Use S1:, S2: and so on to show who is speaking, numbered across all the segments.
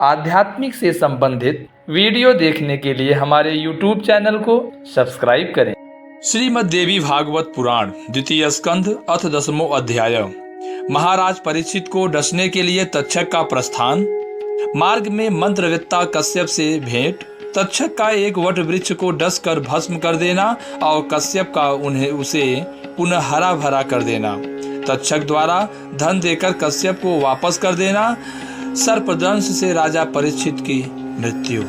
S1: आध्यात्मिक से संबंधित वीडियो देखने के लिए हमारे YouTube चैनल को सब्सक्राइब करें।
S2: श्रीमद् देवी भागवत पुराण द्वितीय स्कंध अथ 10वां अध्याय। महाराज परीक्षित को डसने के लिए तक्षक का प्रस्थान। मार्ग में मंत्रवेत्ता कश्यप से भेंट। तक्षक का एक वट वृक्ष को डस कर भस्म कर देना और कश्यप का उसे पुनः हरा भरा कर देना। तक्षक द्वारा धन देकर कश्यप को वापस कर देना। सर्पदंश से राजा परीक्षित की मृत्यु।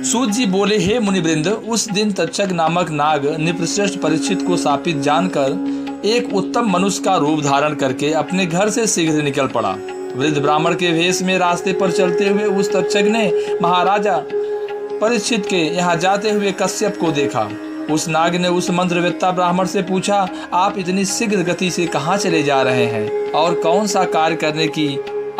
S2: सूत जी बोले, हे मुनिवृंद, उस दिन तक्षक नामक नाग नृपश्रेष्ठ परीक्षित को शापित जानकर एक उत्तम मनुष्य का रूप धारण करके अपने घर से शीघ्र निकल पड़ा। वृद्ध ब्राह्मण के वेश में रास्ते पर चलते हुए उस तक्षक ने महाराजा परीक्षित के यहाँ जाते हुए कश्यप को देखा। उस नाग ने उस मंत्रवेत्ता ब्राह्मण से पूछा, आप इतनी शीघ्र गति से कहाँ चले जा रहे हैं और कौन सा कार्य करने की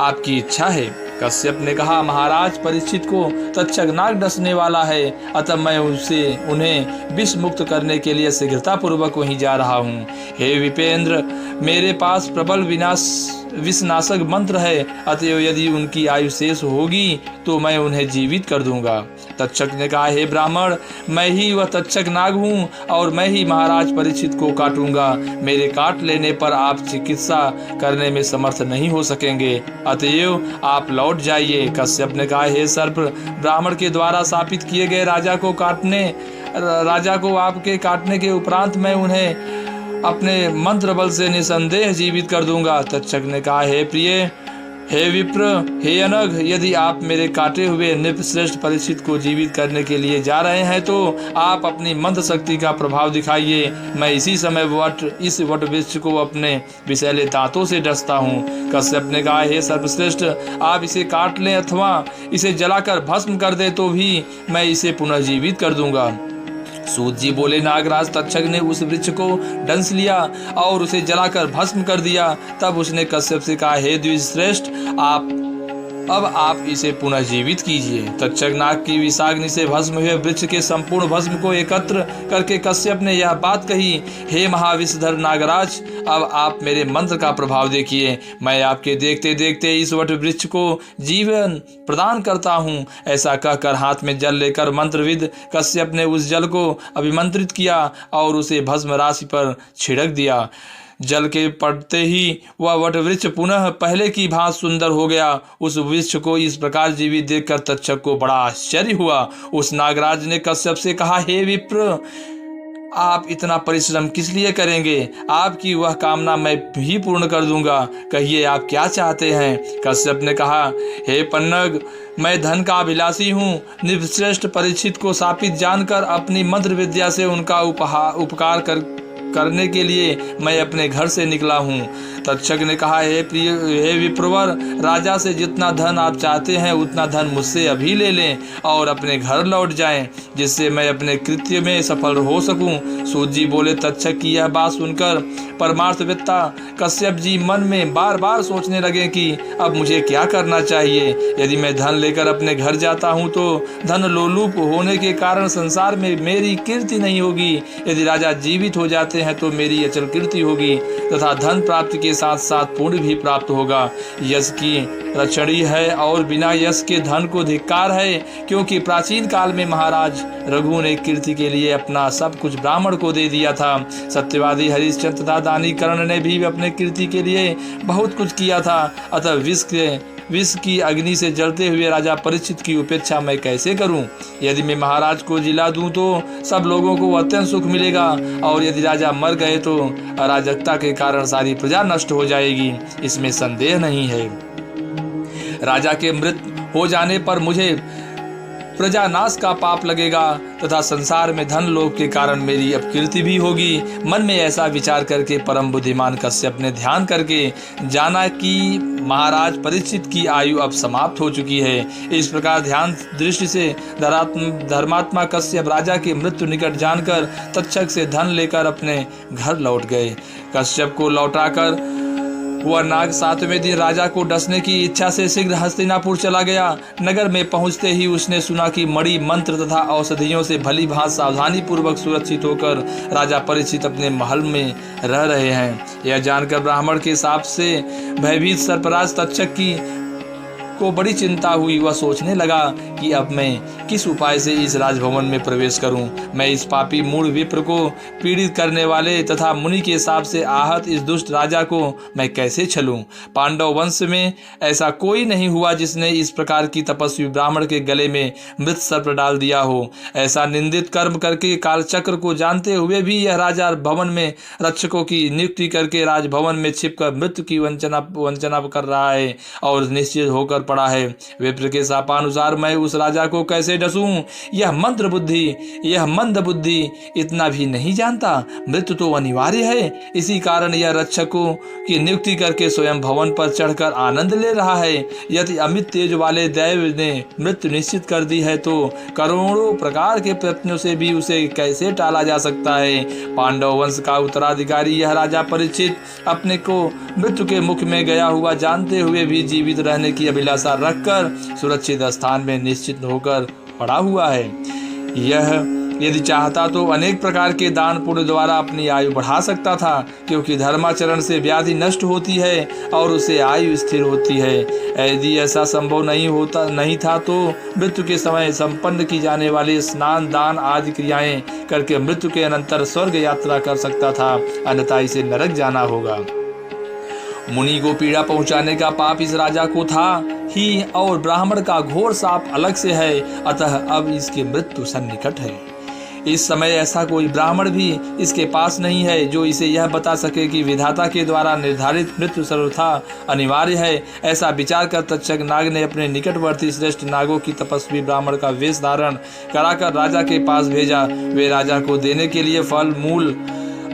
S2: आपकी इच्छा है? कश्यप ने कहा, महाराज परीक्षित को तक्षक नाग डसने वाला है, अतः मैं उन्हें विष मुक्त करने के लिए शीघ्रता पूर्वक वहीं जा रहा हूँ। हे विपेंद्र, मेरे पास प्रबल विषनाशक मंत्र है, अतएव यदि उनकी आयु शेष होगी तो मैं उन्हें जीवित कर दूंगा। तक्षक ने कहा, हे ब्राह्मण, मैं ही वह तक्षक नाग हूँ और मैं ही महाराज परीक्षित को काटूंगा। मेरे काट लेने पर आप चिकित्सा करने में समर्थ नहीं हो सकेंगे, अतएव आप लौट जाइए। कश्यप ने कहा, हे सर्प, ब्राह्मण के द्वारा शापित किए गए राजा को आपके काटने के उपरांत मैं उन्हें अपने मंत्र बल से निसंदेह जीवित कर दूंगा। तक्षक ने कहा, हे प्रिय, हे विप्र, हे अनघ, यदि आप मेरे काटे हुए नृपश्रेष्ठ परीक्षित को जीवित करने के लिए जा रहे हैं तो आप अपनी मंत्र शक्ति का प्रभाव दिखाइए। मैं इसी समय इस वट वृक्ष को अपने विषैले दांतों से डसता हूँ। कश्यप ने कहा, हे सर्वश्रेष्ठ, आप इसे काट लें अथवा इसे जलाकर भस्म कर दे तो भी मैं इसे पुनः जीवित कर दूंगा। सूत जी बोले, नागराज तक्षक ने उस वृक्ष को डंस लिया और उसे जलाकर भस्म कर दिया। तब उसने कश्यप से कहा, हे द्विजश्रेष्ठ, अब आप इसे पुनः जीवित कीजिए। तक्षक नाग की विषाग्नि से भस्म हुए वृक्ष के संपूर्ण भस्म को एकत्र करके कश्यप ने यह बात कही, हे महाविषधर नागराज, अब आप मेरे मंत्र का प्रभाव देखिए। मैं आपके देखते देखते इस वट वृक्ष को जीवन प्रदान करता हूँ। ऐसा कहकर हाथ में जल लेकर मंत्रविद कश्यप ने उस जल को अभिमंत्रित किया और उसे भस्म राशि पर छिड़क दिया। जल के पड़ते ही वह वट वृक्ष पुनः पहले की भांति सुंदर हो गया। उस वृक्ष को इस प्रकार जीवित देखकर तक्षक को बड़ा आश्चर्य हुआ। उस नागराज ने कश्यप से कहा, हे विप्र, आप इतना परिश्रम किस लिए करेंगे? आपकी वह कामना मैं भी पूर्ण कर दूंगा। कहिए, आप क्या चाहते हैं? कश्यप ने कहा, हे पन्नग, मैं धन का अभिलाषी हूँ। नृपश्रेष्ठ परीक्षित को शापित जानकर अपनी मंत्र विद्या से उनका उपकार करने के लिए मैं अपने घर से निकला हूँ। तक्षक ने कहा, हे विप्रवर, राजा से जितना धन आप चाहते हैं उतना धन मुझसे अभी ले लें और अपने घर लौट जाएं, जिससे मैं अपने कृत्य में सफल हो सकूं। सूत जी बोले, तक्षक की यह बात सुनकर परमार्थवेत्ता कश्यप जी मन में बार बार सोचने लगे कि अब मुझे क्या करना चाहिए। यदि मैं धन लेकर अपने घर जाता हूँ तो धन लोलुप होने के कारण संसार में मेरी कीर्ति नहीं होगी। यदि राजा जीवित हो जाते हैं तो मेरी अचल कीर्ति होगी तथा धन प्राप्ति के साथ साथ पुण्य भी प्राप्त होगा। यश की रक्षणी है और बिना यश के धन को धिक्कार है, क्योंकि प्राचीन काल में महाराज रघु ने कीर्ति के लिए अपना सब कुछ ब्राह्मण को दे दिया था। सत्यवादी हरिश्चंद्र तथा दानी कर्ण ने भी अपने कीर्ति के लिए बहुत कुछ किया था। अतः विष की अग्नि से जलते हुए राजा परीक्षित की उपेक्षा मैं कैसे करूं? यदि मैं महाराज को जिला दूं तो सब लोगों को अत्यंत सुख मिलेगा, और यदि राजा मर गए तो अराजकता के कारण सारी प्रजा नष्ट हो जाएगी, इसमें संदेह नहीं है। राजा के मृत हो जाने पर मुझे प्रजा नाश का पाप लगेगा तथा संसार में धन लोभ के कारण मेरी अपकीर्ति भी होगी। मन में ऐसा विचार करके परम बुद्धिमान कश्यप ने ध्यान करके जाना कि महाराज परीक्षित की आयु अब समाप्त हो चुकी है। इस प्रकार ध्यान दृष्टि से धर्मात्मा कश्यप राजा की मृत्यु निकट जानकर तक्षक से धन लेकर अपने घर लौट गए। कश्यप को लौटाकर वह नाग 7वें दिन राजा को डसने की इच्छा से शीघ्र हस्तिनापुर चला गया। नगर में पहुंचते ही उसने सुना कि मणि मंत्र तथा औषधियों से भली भांति सावधानी पूर्वक सुरक्षित होकर राजा परीक्षित अपने महल में रह रहे हैं। यह जानकर ब्राह्मण के शाप से भयभीत सर्पराज तक्षक की को बड़ी चिंता हुई। वह सोचने लगा कि अब मैं किस उपाय से इस राजभवन में प्रवेश करूं। मैं इस पापी मूढ़ विप्र को पीड़ित करने वाले तथा मुनि के हिसाब से आहत इस दुष्ट राजा को मैं कैसे छलूं। पांडव वंश में ऐसा कोई नहीं हुआ जिसने इस प्रकार की तपस्वी ब्राह्मण के गले में मृत सर्प डाल दिया हो। ऐसा निंदित कर्म करके कालचक्र को जानते हुए भी यह राजा भवन में रक्षकों की नियुक्ति करके राजभवन में छिपकर मृत्यु की वंचना कर रहा है और निश्चित होकर पड़ा है। विप्र के शापानुसार मैं उस राजा को कैसे डसूं? यह मंद बुद्धि इतना भी नहीं जानता। मृत्यु तो अनिवार्य है, इसी कारण यह रक्षकों की नियुक्ति करके स्वयं भवन पर चढ़कर आनंद ले रहा है। यदि अमित तेज वाले दैव ने मृत्यु निश्चित कर दी है तो करोड़ों प्रकार के प्रयत्नों से भी उसे कैसे टाला जा सकता है। पांडव वंश का उत्तराधिकारी यह राजा परीक्षित अपने को मृत्यु के मुख में गया हुआ जानते हुए भी जीवित रहने की अभिलाषा रखकर सुरक्षित स्थान में निश्चित होकर पड़ा हुआ है। यह यदि चाहता तो अनेक प्रकार के दान पुण्य द्वारा अपनी आयु बढ़ा सकता था, क्योंकि धर्माचरण से व्याधि नष्ट होती है और उसे आयु स्थिर होती है। यदि ऐसा संभव नहीं था तो मृत्यु के समय संपन्न की जाने वाली स्नान दान आदि क्रियाएं करके मृत्यु के अनंतर स्वर्ग यात्रा कर सकता था, अन्यथा इसे नरक जाना होगा। मुनि को पीड़ा पहुंचाने का पाप इस राजा को था ही और ब्राह्मण का घोर शाप अलग से है, अतः अब इसकी मृत्यु सन्निकट है। इस समय ऐसा कोई ब्राह्मण भी इसके पास नहीं है जो इसे यह बता सके कि विधाता के द्वारा निर्धारित मृत्यु सर्वथा अनिवार्य है। ऐसा विचार कर तक्षक नाग ने अपने निकटवर्ती श्रेष्ठ नागों की तपस्वी ब्राह्मण का वेश धारण कराकर राजा के पास भेजा। वे राजा को देने के लिए फल मूल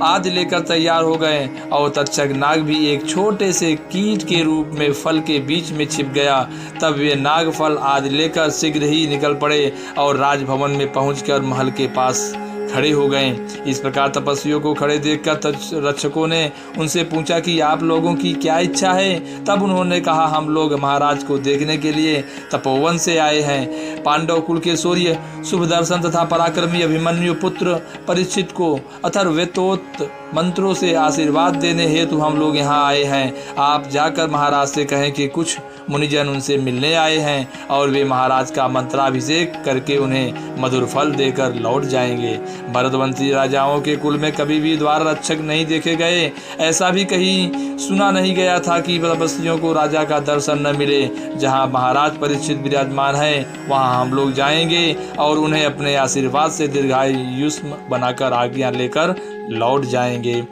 S2: आदि लेकर तैयार हो गए और तक्षक नाग भी एक छोटे से कीट के रूप में फल के बीच में छिप गया। तब वे नाग फल आदि लेकर शीघ्र ही निकल पड़े और राजभवन में पहुंचकर महल के पास खड़े हो गए। इस प्रकार तपस्वियों को खड़े देखकर रक्षकों ने उनसे पूछा कि आप लोगों की क्या इच्छा है। तब उन्होंने कहा, हम लोग महाराज को देखने के लिए तपोवन से आए हैं। पांडव कुल के सूर्य शुभ दर्शन तथा पराक्रमी अभिमन्यु पुत्र परीक्षित को अथर्ववेदोक्त मंत्रों से आशीर्वाद देने हेतु हम लोग यहाँ आए हैं। आप जाकर महाराज से कहें कि कुछ मुनिजन उनसे मिलने आए हैं और वे महाराज का मंत्राभिषेक करके उन्हें मधुर फल देकर लौट जाएंगे। भरतवंशी राजाओं के कुल में कभी भी द्वार रक्षक नहीं देखे गए। ऐसा भी कहीं सुना नहीं गया था कि तपस्वियों को राजा का दर्शन न मिले। जहाँ महाराज परीक्षित विराजमान है वहाँ हम लोग जाएंगे और उन्हें अपने आशीर्वाद से दीर्घायुष्म बनाकर आज्ञा लेकर लौट जाएंगे।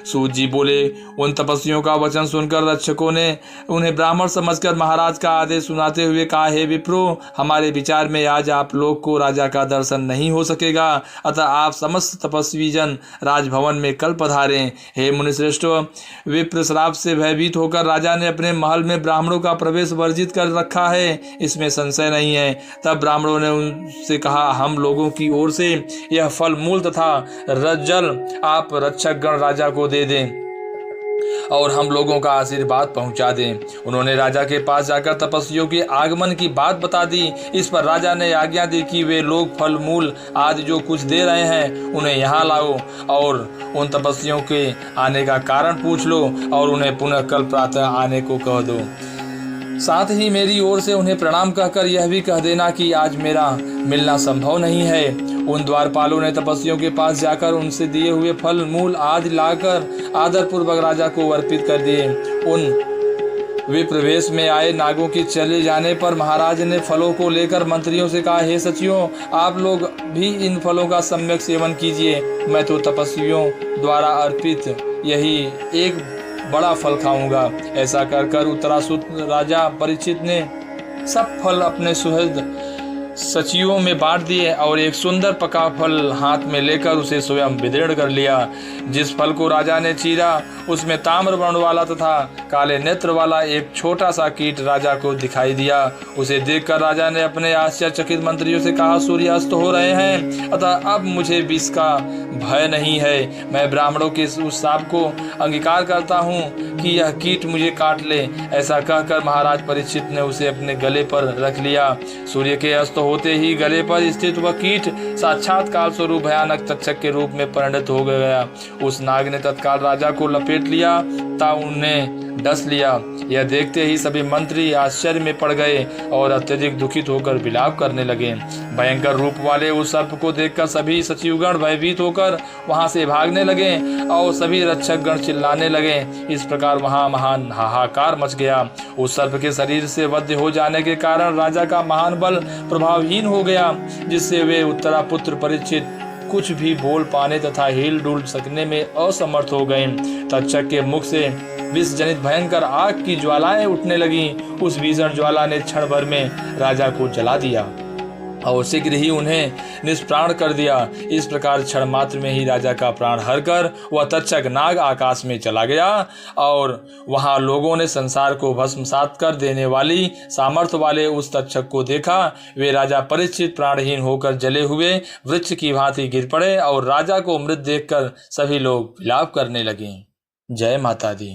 S2: सूत जी बोले, उन तपस्वियों का वचन सुनकर रक्षकों ने उन्हें ब्राह्मण समझकर महाराज का आदेश सुनाते हुए कहा, हे विप्रो, हमारे विचार में आज आप लोग को राजा का दर्शन नहीं हो सकेगा, अतः आप समस्त तपस्वी जन राजभवन में कल पधारें। हे मुनिश्रेष्ठ, विप्र श्राप से भयभीत होकर राजा ने अपने महल में ब्राह्मणों का प्रवेश वर्जित कर रखा है, इसमें संशय नहीं है। तब ब्राह्मणों ने उनसे कहा, हम लोगों की ओर से यह फल मूल तथा जल आप रक्षक गण राजा को दे दें और हम लोगों का आशीर्वाद पहुंचा दें। उन्होंने राजा के पास जाकर तपस्वियों के आगमन की बात बता दी। इस पर राजा ने आज्ञा दी कि वे लोग फल मूल आदि जो कुछ दे रहे हैं उन्हें यहाँ लाओ और उन तपस्वियों के आने का कारण पूछ लो और उन्हें पुनः कल प्रातः आने को कह दो। साथ ही मेरी ओर से उन्हें प्रणाम कहकर यह भी कह देना कि आज मेरा मिलना संभव नहीं है। उन द्वारपालों ने तपस्वियों के पास जाकर उनसे दिए हुए फल मूल आदि लाकर आदरपूर्वक राजा को अर्पित कर दिए। उन विप्रवेश में आए नागों के चले जाने पर महाराज ने फलों को लेकर मंत्रियों से कहा, हे सचिवों, आप लोग भी इन फलों का सम्यक सेवन कीजिए। मैं तो तपस्वियों द्वारा अर्पित यही एक बड़ा फल खाऊंगा। ऐसा कर उत्तरासुत राजा परीक्षित ने सब फल अपने सुहृद सचिवों में बांट दिए और एक सुंदर पका फल हाथ में लेकर उसे स्वयं विदीर्ण कर लिया। जिस फल को राजा ने चीरा उसमें ताम्र वर्ण वाला तथा काले नेत्र वाला एक छोटा सा कीट राजा को दिखाई दिया। उसे देखकर राजा ने अपने आश्चर्यचकित मंत्रियों से कहा, सूर्य अस्त हो रहे हैं, अतः अब मुझे विष का भय नहीं है। मैं ब्राह्मणों के उस शाप को अंगीकार करता हूँ कि यह कीट मुझे काट ले। ऐसा कहकर महाराज परीक्षित ने उसे अपने गले पर रख लिया। सूर्य के अस्त होते ही गले पर स्थित वह कीट साक्षात काल स्वरूप भयानक तक्षक के रूप में परिणत हो गया। उस नाग ने तत्काल राजा को लपेट लिया ता उन्हें डस लिया। यह देखते ही सभी मंत्री आश्चर्य में पड़ गए और अत्यधिक दुखित होकर विलाप करने लगे। भयंकर रूप वाले उस सर्प को देखकर सभी सचिवगण भयभीत होकर वहां से भागने लगे और सभी रक्षकगण चिल्लाने लगे। इस प्रकार वहां महान हाहाकार मच गया। उस सर्प के शरीर से वध हो जाने के कारण राजा का महान बल प्रभावहीन हो गया, जिससे वे उत्तरापुत्र परीक्षित कुछ भी बोल पाने तथा हिल डुल सकने में असमर्थ हो गए। तक्षक के मुख से विष जनित भयंकर आग की ज्वालाएं उठने लगी। उस भीषण ज्वाला ने क्षण भर में राजा को जला दिया और शीघ्र ही उन्हें निष्प्राण कर दिया। इस प्रकार क्षण मात्र में ही राजा का प्राण हरकर वह तक्षक नाग आकाश में चला गया और वहां लोगों ने संसार को भस्मसात कर देने वाली सामर्थ्य वाले उस तक्षक को देखा। वे राजा परीक्षित प्राणहीन होकर जले हुए वृक्ष की भांति गिर पड़े और राजा को मृत देखकर सभी लोग विलाप करने लगे। जय माता दी।